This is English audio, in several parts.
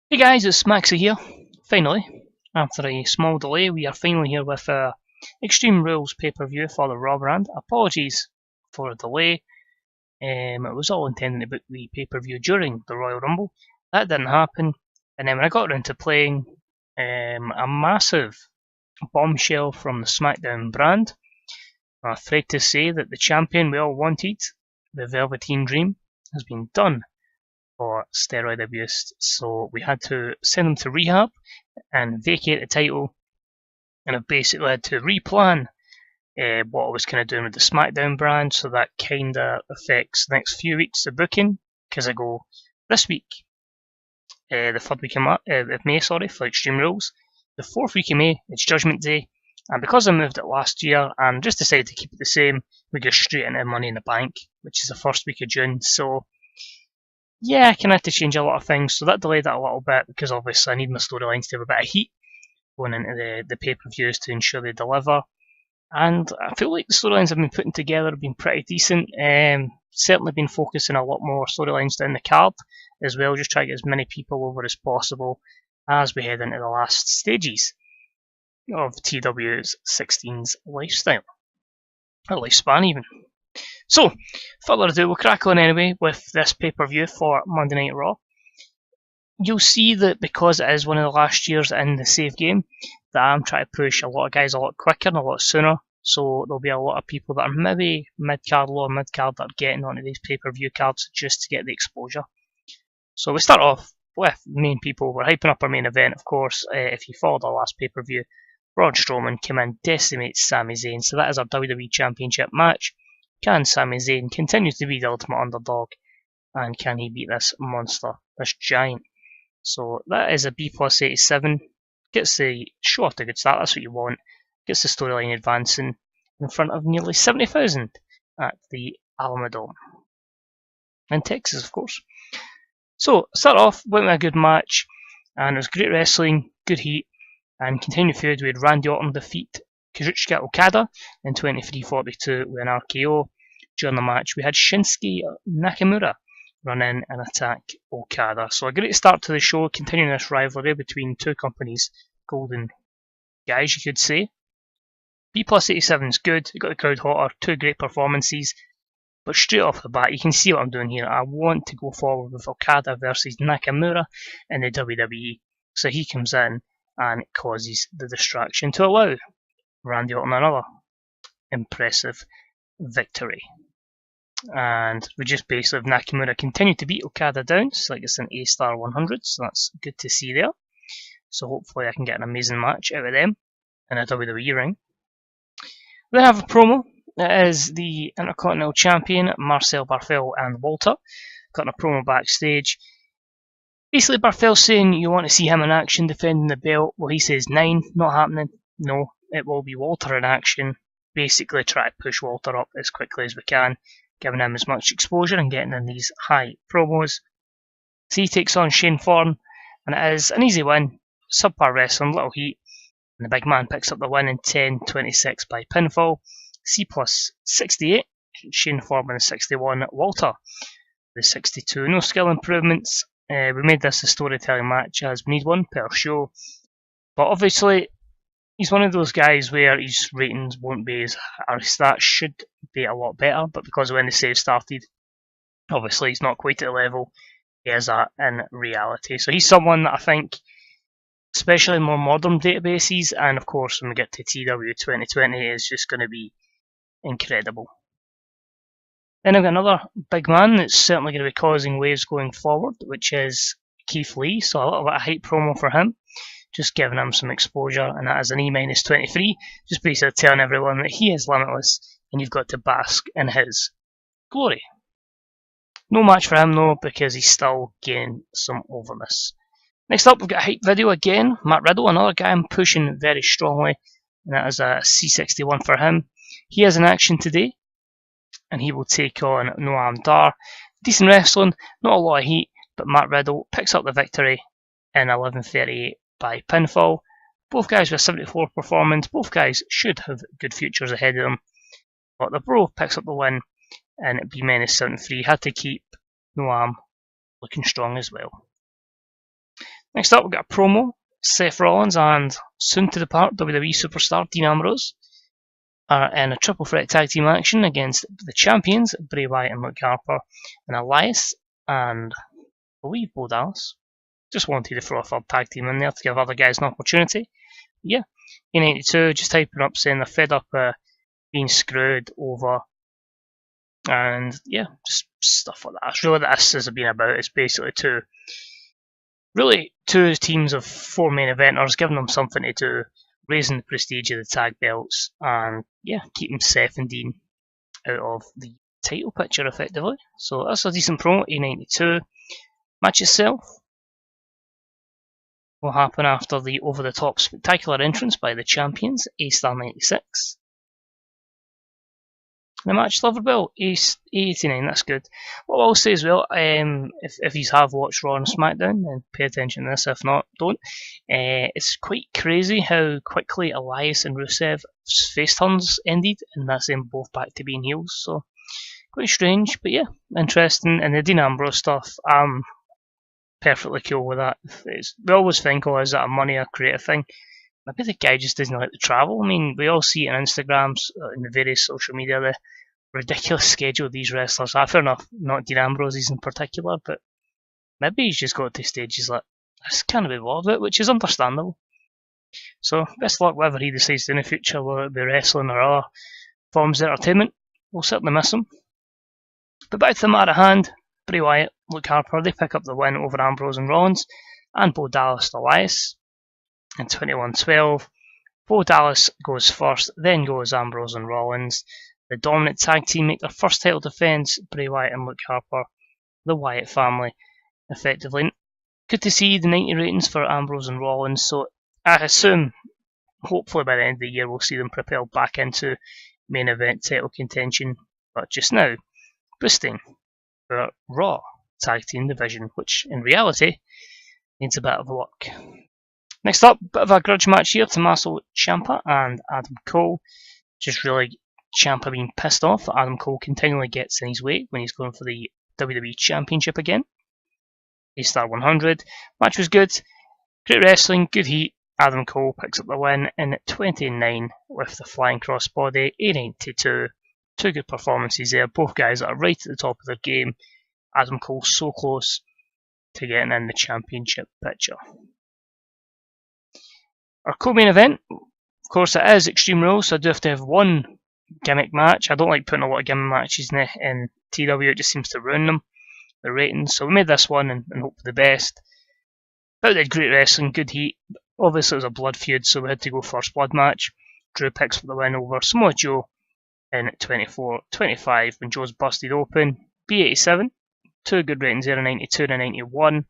Hey guys, it's Maxie here. Finally, after a small delay, we are finally here with Extreme Rules pay-per-view for the Raw brand. Apologies for the delay. It was all intended to book the pay-per-view during the Royal Rumble. That didn't happen, and then when I got around to playing a massive bombshell from the SmackDown brand, I'm afraid to say that the champion we all wanted, the Velveteen Dream, has been done for steroid abuse, so we had to send him to rehab and vacate the title, and I've basically had to replan what I was kind of doing with the SmackDown brand, so that kind of affects the next few weeks of booking, because I go this week, the third week of May, for Extreme Rules. The fourth week of May, it's Judgment Day, and because I moved it last year and just decided to keep it the same, we go straight into Money in the Bank, which is the first week of June, so yeah, I kind of had to change a lot of things, so that delayed that a little bit because obviously I need my storylines to have a bit of heat going into the pay-per-views to ensure they deliver. And I feel like the storylines I've been putting together have been pretty decent. Certainly been focusing a lot more storylines down the card as well, just trying to get as many people over as possible as we head into the last stages of TEW2016's lifestyle, or lifespan even. So, further ado, we'll crack on anyway with this pay-per-view for Monday Night Raw. You'll see that because it is one of the last years in the save game, that I'm trying to push a lot of guys a lot quicker and a lot sooner. So there'll be a lot of people that are maybe mid-card, lower mid-card that are getting onto these pay-per-view cards just to get the exposure. So we start off with the main people. We're hyping up our main event, of course. If you followed our last pay-per-view, Braun Strowman came in, decimates Sami Zayn. So that is our WWE Championship match. Can Sami Zayn continue to be the ultimate underdog? And can he beat this monster, this giant? So that is a B plus 87. Gets the show off to a good start, that's what you want. Gets the storyline advancing in front of nearly 70,000 at the Alamodome. In Texas, of course. So, start off, went with a good match, and it was great wrestling, good heat, and continued feud. We had Randy Orton defeat Kazuchika Okada in 23:42 with an RKO. During the match, we had Shinsuke Nakamura run in and attack Okada. So a great start to the show, continuing this rivalry between two companies, golden guys, you could say. B plus 87 is good, it got the crowd hotter, two great performances, but straight off the bat, you can see what I'm doing here. I want to go forward with Okada versus Nakamura in the WWE. So he comes in and causes the distraction to allow Randy Orton another impressive victory. And we just basically have Nakamura continue to beat Okada down, so like it's an A-star 100, so that's good to see there. So hopefully I can get an amazing match out of them in a WWE ring. We have a promo. It is the Intercontinental Champion, Marcel Barthel and Walter. Got a promo backstage. Basically Barthel's saying you want to see him in action defending the belt. Well, he says 9, not happening. No, it will be Walter in action. Basically try to push Walter up as quickly as we can, giving him as much exposure and getting in these high promos. So he takes on Shane Thorne, and it is an easy win. Subpar wrestling, little heat, and the big man picks up the win in 10:26 by pinfall. C plus 68, Shane Thorne with 61, Walter with 62. No skill improvements. We made this a storytelling match as we need one per show, but obviously he's one of those guys where his ratings won't be as, or his stats should be a lot better, but because of when the save started, obviously he's not quite at the level he is at in reality. So he's someone that I think, especially in more modern databases, and of course when we get to TEW2020, is just going to be incredible. Then I've got another big man that's certainly going to be causing waves going forward, which is Keith Lee, so a little bit of hype promo for him. Just giving him some exposure, and that is an E-23, just basically telling everyone that he is limitless, and you've got to bask in his glory. No match for him though, because he's still gaining some overness. Next up, we've got a hype video again, Matt Riddle, another guy I'm pushing very strongly, and that is a C61 for him. He is in action today, and he will take on Noam Dar. Decent wrestling, not a lot of heat, but Matt Riddle picks up the victory in 11:38 by pinfall. Both guys with 74 performance, both guys should have good futures ahead of them, but the Bro picks up the win and B-73 had to keep Noam looking strong as well. Next up, we've got a promo. Seth Rollins and soon to depart WWE superstar Dean Ambrose are in a triple threat tag team action against the champions Bray Wyatt and Luke Harper and Elias and I believe Bo Dallas. Just wanted to throw a third tag team in there to give other guys an opportunity. Yeah, E92 just typing up saying they're fed up being screwed over, and yeah, just stuff like that. That's really what this has been about. It's basically two teams of 4 main eventers, giving them something to do, raising the prestige of the tag belts, and yeah, keeping Seth and Dean out of the title picture effectively. So that's a decent promo. E92 match itself will happen after the over-the-top spectacular entrance by the champions, A-Star96. The match delivered well, A89, that's good. What I'll say as well, if you have watched Raw and SmackDown, then pay attention to this, if not, don't. It's quite crazy how quickly Elias and Rusev's face turns ended, and that's them both back to being heels, so quite strange, but yeah, interesting. And the Dean Ambrose stuff, I'm perfectly cool with that. We always think, oh, is that a money or creative thing? Maybe the guy just doesn't like to travel. I mean, we all see it on Instagrams, in the various social media, the ridiculous schedule of these wrestlers. Fair enough, not Dean Ambrose's in particular, but maybe he's just got to stages like, I just can't be bothered with it, which is understandable. So, best of luck whatever he decides to do in the future, whether it be wrestling or other forms of entertainment. We'll certainly miss him. But back to the matter at hand, Bray Wyatt, Luke Harper, they pick up the win over Ambrose and Rollins, and Bo Dallas and Elias. In 21-12, Bo Dallas goes first, then goes Ambrose and Rollins. The dominant tag team make their first title defence, Bray Wyatt and Luke Harper, the Wyatt family, effectively. Good to see the 90 ratings for Ambrose and Rollins, so I assume, hopefully by the end of the year, we'll see them propelled back into main event title contention. But just now, boosting their Raw tag team division, which in reality needs a bit of work. Next up, bit of a grudge match here, Tomasso Ciampa and Adam Cole. Just really Ciampa being pissed off that Adam Cole continually gets in his way when he's going for the WWE Championship again. A-Star 100. Match was good. Great wrestling, good heat. Adam Cole picks up the win in 29 with the flying crossbody. A92. Two good performances there. Both guys are right at the top of their game. Adam Cole so close to getting in the championship picture. Our co-main event, of course, it is Extreme Rules, so I do have to have one gimmick match. I don't like putting a lot of gimmick matches in TW, it just seems to ruin them, the ratings. So we made this one and hope for the best. But did great wrestling, good heat. Obviously it was a blood feud, so we had to go first blood match. Drew picks for the win over Samoa Joe in 24-25 when Joe's busted open. B87, two good ratings there, a 92 and a 91.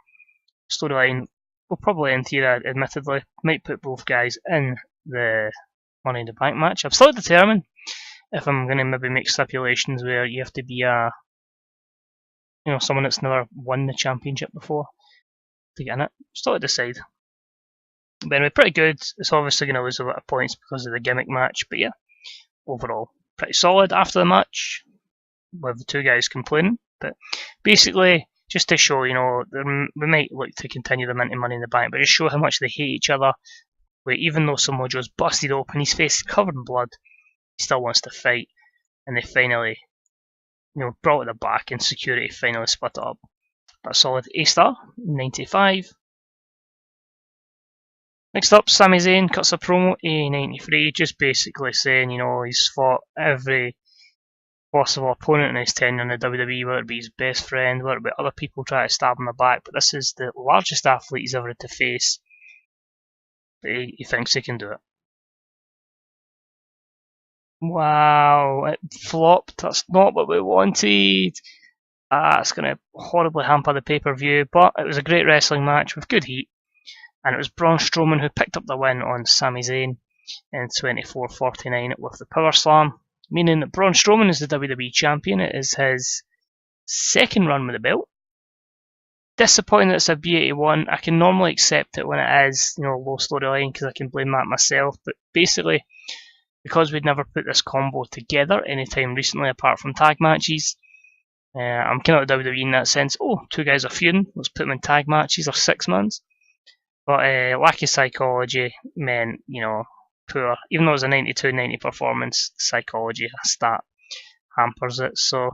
Storyline will probably end here, admittedly. Might put both guys in the Money in the Bank match. I'm still determined if I'm going to maybe make stipulations where you have to be someone that's never won the championship before to get in it. Still to decide. But anyway, pretty good. It's obviously going to lose a lot of points because of the gimmick match, but yeah, overall pretty solid after the match with the two guys complaining. But basically, just to show, we might look to continue them into Money in the Bank, but just show how much they hate each other. Where even though Samoa Joe's busted open, his face is covered in blood, he still wants to fight, and they finally, brought it back, and security finally split it up. That's solid. A-Star 95. Next up, Sami Zayn cuts a promo, A93, just basically saying, he's fought every possible opponent in his tenure in the WWE, whether it be his best friend, whether it be other people trying to stab him in the back, but this is the largest athlete he's ever had to face. But he thinks he can do it. Wow, it flopped. That's not what we wanted. It's going to horribly hamper the pay-per-view, but it was a great wrestling match with good heat. And it was Braun Strowman who picked up the win on Sami Zayn in 24-49 with the Power Slam, meaning that Braun Strowman is the WWE Champion. It is his second run with the belt. Disappointing that it's a B81. I can normally accept it when it is, low storyline because I can blame that myself. But basically, because we'd never put this combo together anytime recently apart from tag matches, I'm kind of like WWE in that sense. Oh, two guys are feuding, let's put them in tag matches or 6 months. But lack of psychology meant, poor. Even though it was a 92-90 performance, psychology stat hampers it. So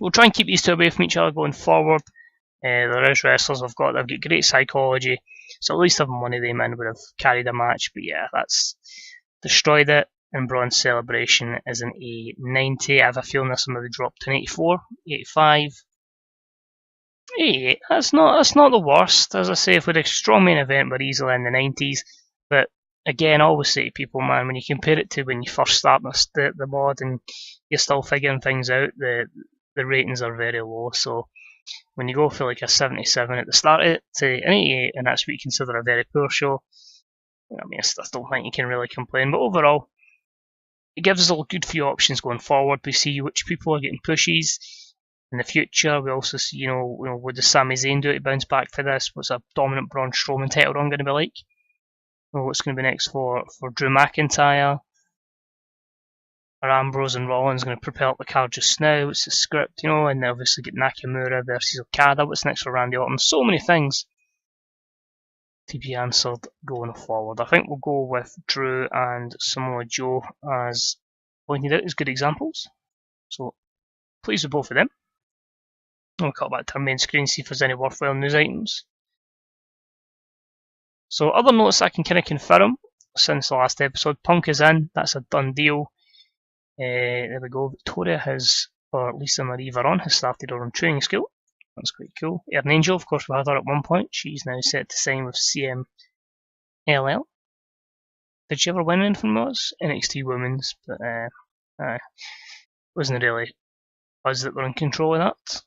we'll try and keep these two away from each other going forward. There is wrestlers they've got great psychology, so at least if one of them in would have carried a match. But yeah, that's destroyed it. And Braun's celebration is an A90. I have a feeling this one maybe dropped to an 84, 85. 88. That's not the worst. As I say, if we had a strong main event, we're easily in the 90s. But again, I always say to people, man, when you compare it to when you first start the mod and you're still figuring things out, the ratings are very low. So when you go for like a 77 at the start of it to an 88, and that's what you consider a very poor show, I mean, I don't think you can really complain. But overall, it gives us a good few options going forward. We see which people are getting pushes in the future. We also see, what does Sami Zayn do to bounce back for this? What's a dominant Braun Strowman title run going to be like? What's going to be next for Drew McIntyre? Are Ambrose and Rollins going to propel up the card just now? What's the script, And they obviously get Nakamura versus Okada. What's next for Randy Orton? So many things to be answered going forward. I think we'll go with Drew and Samoa Joe as pointed out as good examples. So pleased with both of them. We'll cut back to our main screen, see if there's any worthwhile news items. So other notes I can kind of confirm since the last episode. Punk is in. That's a done deal. There we go. Victoria or Lisa Marie Varon has started her own training school. That's quite cool. Erin Angel, of course, we had her at one point. She's now set to sign with CMLL. Did she ever win anything from us? NXT Women's, but wasn't really us that were in control of that.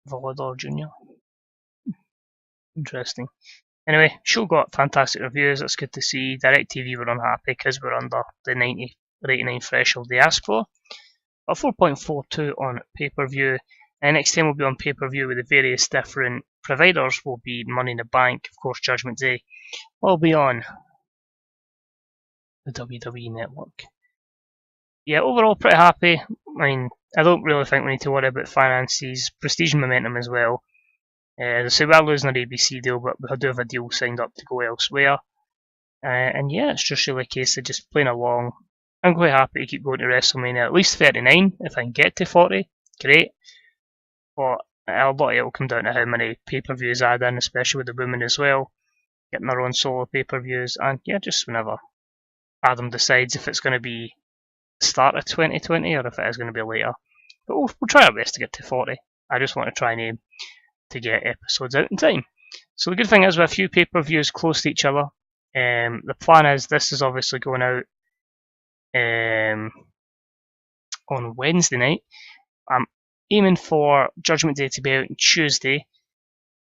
Volador Jr. Interesting. Anyway, show got fantastic reviews. That's good to see. DirecTV were unhappy because we're under the 90 or 89 threshold they asked for. A 4.42 on pay-per-view. Next time will be on pay-per-view with the various different providers. Will be Money in the Bank, of course, Judgment Day. Will be on the WWE Network. Yeah, overall pretty happy. I mean, I don't really think we need to worry about finances, prestige and momentum as well. As I say, we're losing our ABC deal, but we do have a deal signed up to go elsewhere. And yeah, it's just really a case of just playing along. I'm quite happy to keep going to WrestleMania, at least 39. If I can get to 40, great. But a lot of it will come down to how many pay-per-views I add in, especially with the women as well. Getting their own solo pay-per-views, and yeah, just whenever Adam decides if it's going to be the start of 2020 or if it is going to be later. But we'll try our best to get to 40. I just want to try and aim to get episodes out in time. So the good thing is we have a few pay-per-views close to each other. The plan is this is obviously going out on Wednesday night. I'm aiming for Judgment Day to be out on Tuesday,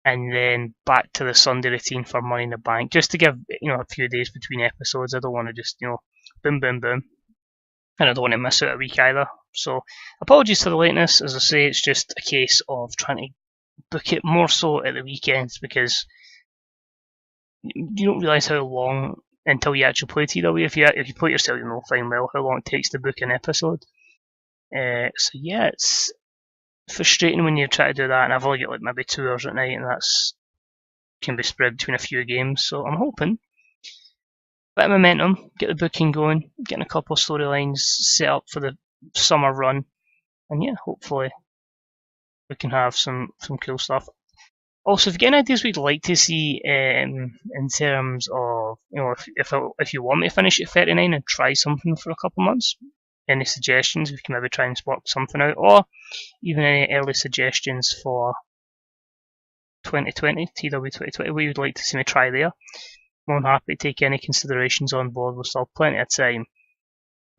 and then back to the Sunday routine for Money in the Bank, just to give a few days between episodes. I don't want to just boom boom boom, and I don't want to miss out a week either. So apologies for the lateness. As I say, it's just a case of trying to book it more so at the weekends, because you don't realise how long until you actually play TW. If you play it yourself, you know fine well how long it takes to book an episode. So yeah, it's frustrating when you try to do that, and I've only got like maybe 2 hours at night, and that's can be spread between a few games. So I'm hoping bit of momentum, get the booking going, getting a couple of storylines set up for the summer run, and yeah, hopefully we can have some cool stuff. Also, if you get any ideas we'd like to see in terms of, if you want me to finish at 39 and try something for a couple months, any suggestions, we can maybe try and spark something out, or even any early suggestions for 2020, TW2020, what you'd like to see me try there. More than happy to take any considerations on board. We've still plenty of time.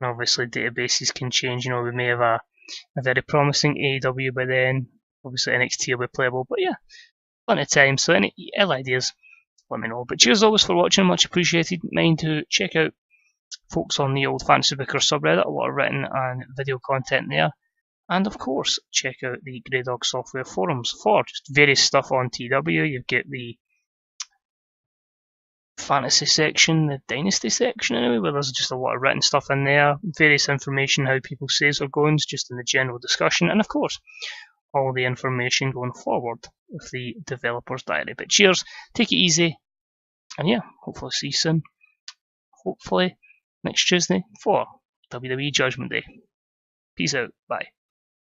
And obviously databases can change, we may have a very promising AEW by then. Obviously NXT will be playable, but yeah, plenty of time. So any ideas, let me know. But cheers always for watching, much appreciated. Mind to check out folks on the old Fantasy Booker subreddit, a lot of written and video content there. And of course, check out the Grey Dog Software forums for just various stuff on TW. You've got the fantasy section, the dynasty section anyway, where there's just a lot of written stuff in there, various information, how people saves are going, just in the general discussion, and of course, all the information going forward with the developer's diary. But cheers, take it easy, and yeah, hopefully see you soon. Hopefully next Tuesday for WWE Judgment Day. Peace out, bye.